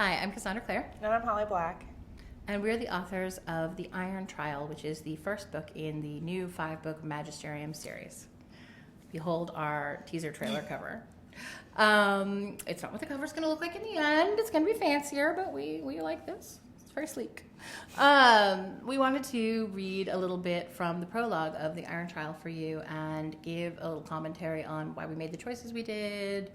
Hi, I'm Cassandra Clare, And I'm Holly Black. and we're the authors of The Iron Trial, which is the first book in the new 5-book Magisterium series. Behold our teaser trailer cover. It's not what the cover's going to look like in the end. It's going to be fancier, but we like this. It's very sleek. We wanted to read a little bit from the prologue of The Iron Trial for you and give a little commentary on why we made the choices we did,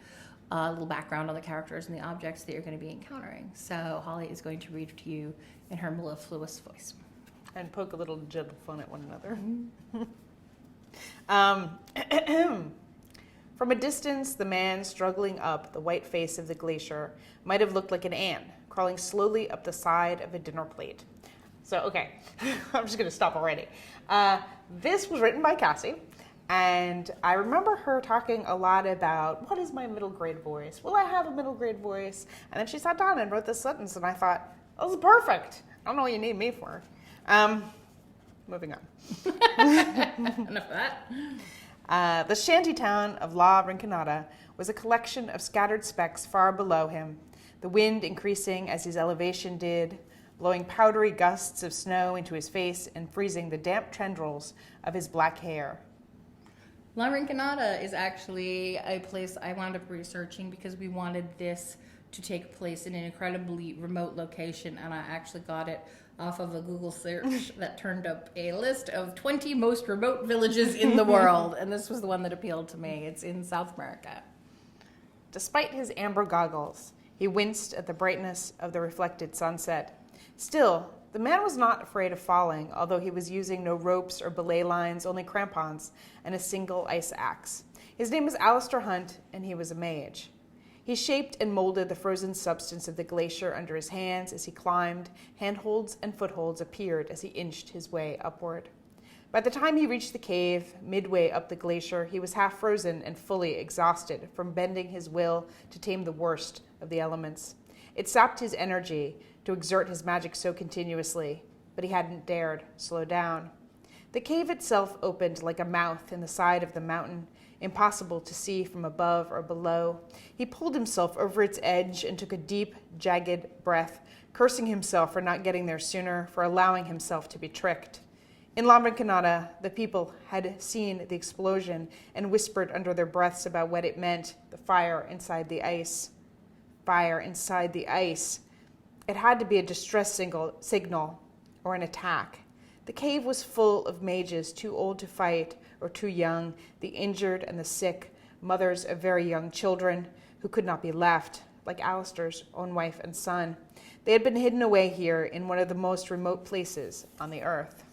a little background on the characters and the objects that you're going to be encountering. So Holly is going to read to you in her mellifluous voice. And poke a little gentle fun at one another. From a distance, the man struggling up the white face of the glacier might have looked like an ant crawling slowly up the side of a dinner plate. So, okay, I'm just going to stop already. This was written by Cassie, and I remember her talking a lot about, what is my middle grade voice? Will I have a middle grade voice? And then she sat down and wrote this sentence, and I thought, this is perfect. I don't know what you need me for. Moving on. Enough of that. The shanty town of La Rinconada was a collection of scattered specks far below him, the wind increasing as his elevation did, blowing powdery gusts of snow into his face and freezing the damp tendrils of his black hair. La Rinconada is actually a place I wound up researching because we wanted this to take place in an incredibly remote location, and I actually got it off of a Google search that turned up a list of 20 most remote villages in the world, and this was the one that appealed to me. It's in South America. Despite his amber goggles, he winced at the brightness of the reflected sunset. Still, the man was not afraid of falling, although he was using no ropes or belay lines, only crampons and a single ice axe. His name was Alistair Hunt, and he was a mage. He shaped and molded the frozen substance of the glacier under his hands as he climbed. Handholds and footholds appeared as he inched his way upward. By the time he reached the cave, midway up the glacier, he was half frozen and fully exhausted from bending his will to tame the worst of the elements. It sapped his energy to exert his magic so continuously, but he hadn't dared slow down. The cave itself opened like a mouth in the side of the mountain, impossible to see from above or below. He pulled himself over its edge and took a deep, jagged breath, cursing himself for not getting there sooner, for allowing himself to be tricked. In La Rinconada, the people had seen the explosion and whispered under their breaths about what it meant, the fire inside the ice. Fire inside the ice. It had to be a distress signal or an attack. The cave was full of mages too old to fight or too young, the injured and the sick, mothers of very young children who could not be left, like Alistair's own wife and son. They had been hidden away here in one of the most remote places on the earth.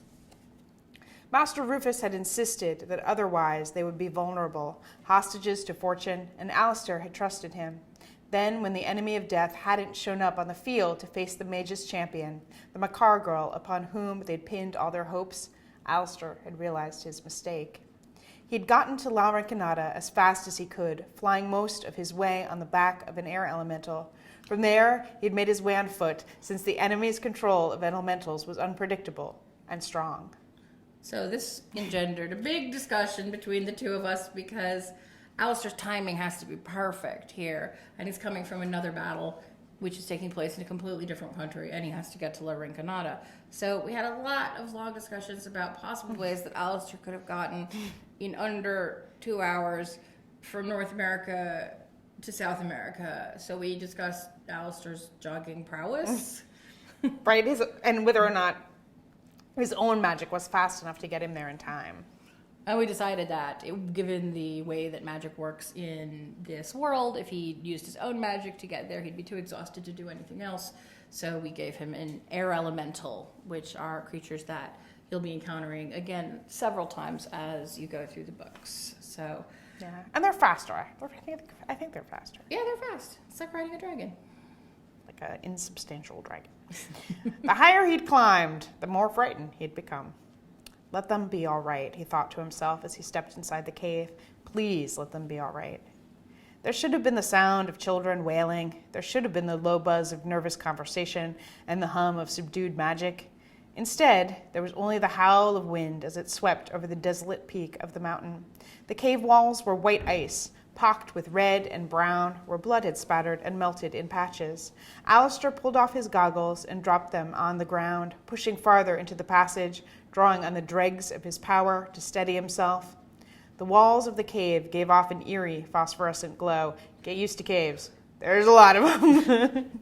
Master Rufus had insisted that otherwise they would be vulnerable, hostages to fortune, and Alistair had trusted him. Then, when the enemy of death hadn't shown up on the field to face the mage's champion, the Makar girl upon whom they'd pinned all their hopes, Alistair had realized his mistake. He'd gotten to La Rinconada as fast as he could, flying most of his way on the back of an air elemental. From there, he'd made his way on foot, since the enemy's control of elementals was unpredictable and strong. So this engendered a big discussion between the two of us because Alistair's timing has to be perfect here, and he's coming from another battle which is taking place in a completely different country, and he has to get to La Rinconada. So we had a lot of long discussions about possible ways that Alistair could have gotten in under 2 hours from North America to South America. So we discussed Alistair's jogging prowess. Right, and whether or not his own magic was fast enough to get him there in time. And we decided that, given the way that magic works in this world, if he used his own magic to get there, he'd be too exhausted to do anything else. So we gave him an air elemental, which are creatures that you'll be encountering, again, several times as you go through the books. So Yeah, and they're faster. I think they're faster. yeah, they're fast. It's like riding a dragon. Like an insubstantial dragon. The higher he'd climbed, the more frightened he'd become. Let them be all right, he thought to himself as he stepped inside the cave. Please let them be all right. There should have been the sound of children wailing. There should have been the low buzz of nervous conversation and the hum of subdued magic. Instead, there was only the howl of wind as it swept over the desolate peak of the mountain. The cave walls were white ice, pocked with red and brown, where blood had spattered and melted in patches. Alistair pulled off his goggles and dropped them on the ground, pushing farther into the passage, drawing on the dregs of his power to steady himself. The walls of the cave gave off an eerie phosphorescent glow. Get used to caves. There's a lot of them.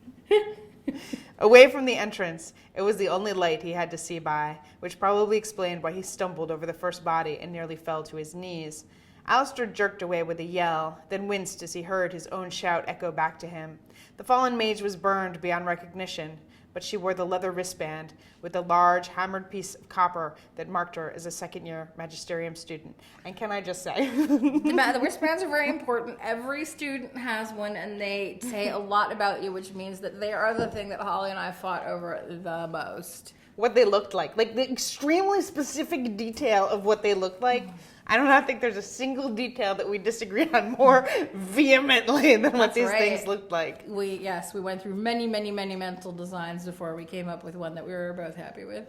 Away from the entrance, it was the only light he had to see by, which probably explained why he stumbled over the first body and nearly fell to his knees. Alistair jerked away with a yell, then winced as he heard his own shout echo back to him. The fallen mage was burned beyond recognition, but she wore the leather wristband with the large hammered piece of copper that marked her as a second-year Magisterium student. And can I just say... The wristbands are very important. Every student has one, and they say a lot about you, which means that they are the thing that Holly and I fought over the most. What they looked like the extremely specific detail of what they looked like. I do not think there's a single detail that we disagreed on more vehemently than what these things looked like. We went through many, many, many mental designs before we came up with one that we were both happy with.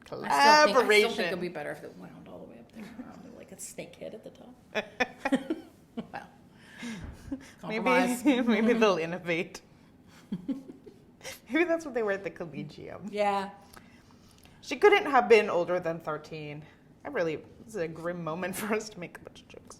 Collaboration. I still think it would be better if it wound all the way up there, like a snake head at the top. Well, compromise. Maybe they'll innovate. Maybe that's what they were at the Collegium. Yeah. She couldn't have been older than 13. This is a grim moment for us to make a bunch of jokes.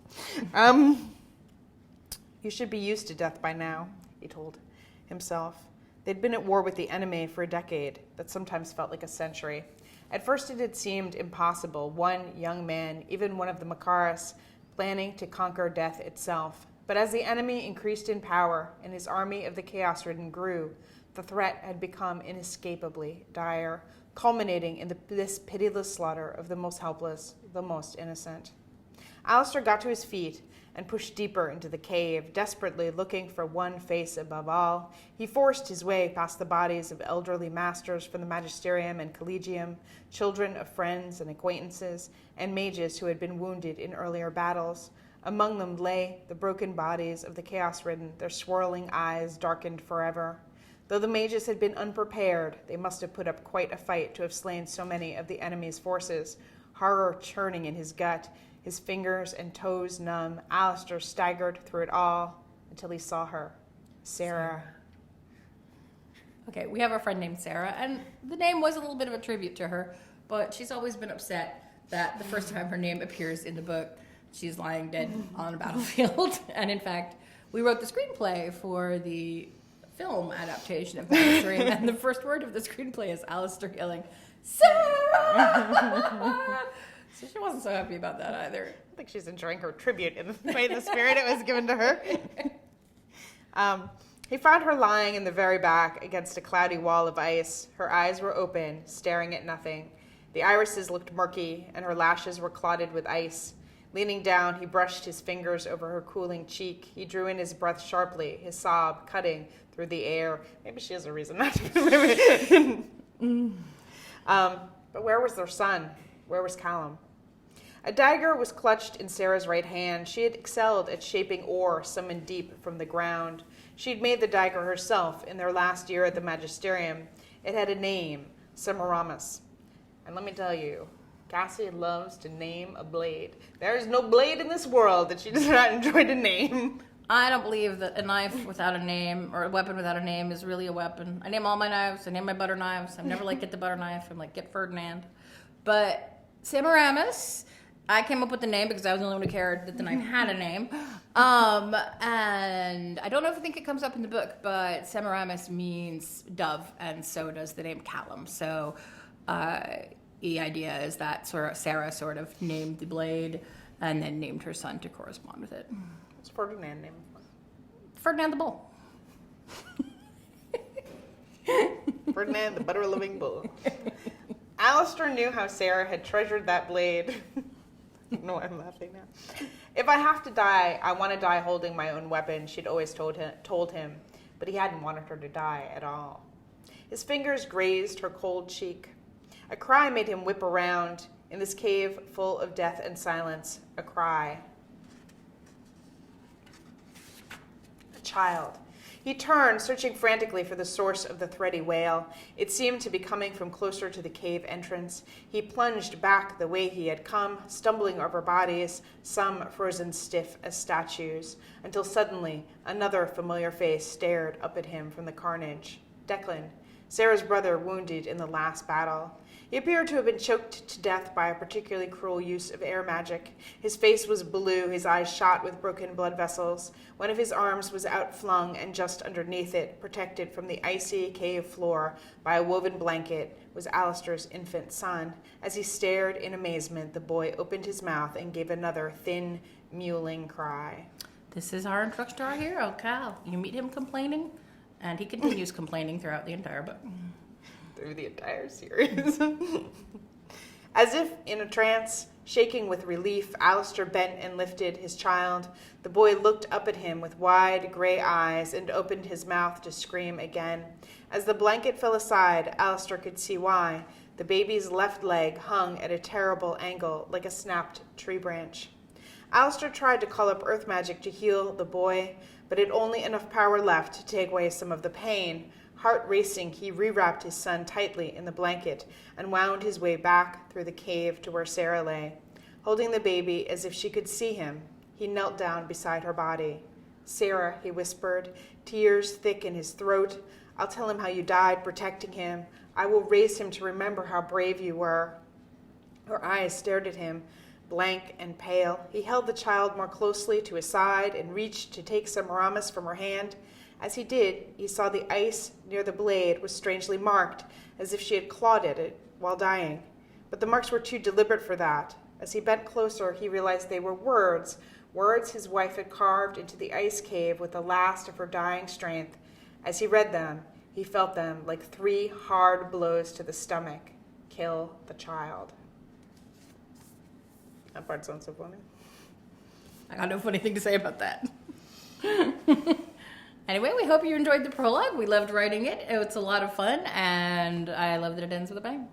You should be used to death by now, he told himself. They'd been at war with the enemy for a decade that sometimes felt like a century. At first it had seemed impossible, one young man, even one of the Macaris, planning to conquer death itself. But as the enemy increased in power and his army of the Chaos-Ridden grew, the threat had become inescapably dire, culminating in this pitiless slaughter of the most helpless, the most innocent. Alistair got to his feet and pushed deeper into the cave, desperately looking for one face above all. He forced his way past the bodies of elderly masters from the Magisterium and Collegium, children of friends and acquaintances, and mages who had been wounded in earlier battles. Among them lay the broken bodies of the Chaos-Ridden, their swirling eyes darkened forever. Though the mages had been unprepared, they must have put up quite a fight to have slain so many of the enemy's forces. Horror churning in his gut, his fingers and toes numb, Alistair staggered through it all until he saw her, Sarah. Okay, we have a friend named Sarah, and the name was a little bit of a tribute to her, but she's always been upset that the first time her name appears in the book, she's lying dead on a battlefield. And in fact, we wrote the screenplay for the film adaptation of Magisterium, and the first word of the screenplay is Alistair yelling, Sarah! So she wasn't so happy about that either. I think she's enjoying her tribute in the way the spirit it was given to her. He found her lying in the very back against a cloudy wall of ice. Her eyes were open, staring at nothing. The irises looked murky, and her lashes were clotted with ice. Leaning down, he brushed his fingers over her cooling cheek. He drew in his breath sharply, his sob cutting through the air. Maybe she has a reason not to. But where was their son? Where was Callum? A dagger was clutched in Sarah's right hand. She had excelled at shaping ore summoned deep from the ground. She'd made the dagger herself in their last year at the Magisterium. It had a name, Semiramis. And let me tell you, Cassie loves to name a blade. There is no blade in this world that she does not enjoy to name. I don't believe that a knife without a name or a weapon without a name is really a weapon. I name all my knives. I name my butter knives. I'm never like, get the butter knife. I'm like, get Ferdinand. But Semiramis, I came up with the name because I was the only one who cared that the knife had a name. And I don't know if I think it comes up in the book, but Semiramis means dove, and so does the name Callum. So the idea is that Sarah sort of named the blade and then named her son to correspond with it. What's Ferdinand named? Ferdinand the Bull. Ferdinand the butter-loving bull. Alistair knew how Sarah had treasured that blade. No, I'm laughing now. If I have to die, I want to die holding my own weapon, she'd always told him, but he hadn't wanted her to die at all. His fingers grazed her cold cheek. A cry made him whip around in this cave full of death and silence. A cry. A child. He turned, searching frantically for the source of the thready wail. It seemed to be coming from closer to the cave entrance. He plunged back the way he had come, stumbling over bodies, some frozen stiff as statues, until suddenly another familiar face stared up at him from the carnage. Declan, Sarah's brother, wounded in the last battle. He appeared to have been choked to death by a particularly cruel use of air magic. His face was blue, his eyes shot with broken blood vessels. One of his arms was outflung, and just underneath it, protected from the icy cave floor by a woven blanket, was Alistair's infant son. As he stared in amazement, the boy opened his mouth and gave another thin, mewling cry. This is our introduction to our hero, Cal. You meet him complaining, and he continues complaining throughout the entire book. Through the entire series. As if in a trance, shaking with relief, Alistair bent and lifted his child. The boy looked up at him with wide gray eyes and opened his mouth to scream again. As the blanket fell aside, Alistair could see why. The baby's left leg hung at a terrible angle, like a snapped tree branch. Alistair tried to call up earth magic to heal the boy, but it only enough power left to take away some of the pain. Heart racing, he rewrapped his son tightly in the blanket and wound his way back through the cave to where Sarah lay. Holding the baby as if she could see him, he knelt down beside her body. "Sarah," he whispered, tears thick in his throat, "I'll tell him how you died protecting him. I will raise him to remember how brave you were." Her eyes stared at him, blank and pale. He held the child more closely to his side and reached to take some ramus from her hand. As he did, he saw the ice near the blade was strangely marked, as if she had clawed at it while dying. But the marks were too deliberate for that. As he bent closer, he realized they were words his wife had carved into the ice cave with the last of her dying strength. As he read them, he felt them like 3 hard blows to the stomach. Kill the child. That part sounds so funny. I got no funny thing to say about that. Anyway, we hope you enjoyed the prologue. We loved writing it. It's a lot of fun, and I love that it ends with a bang.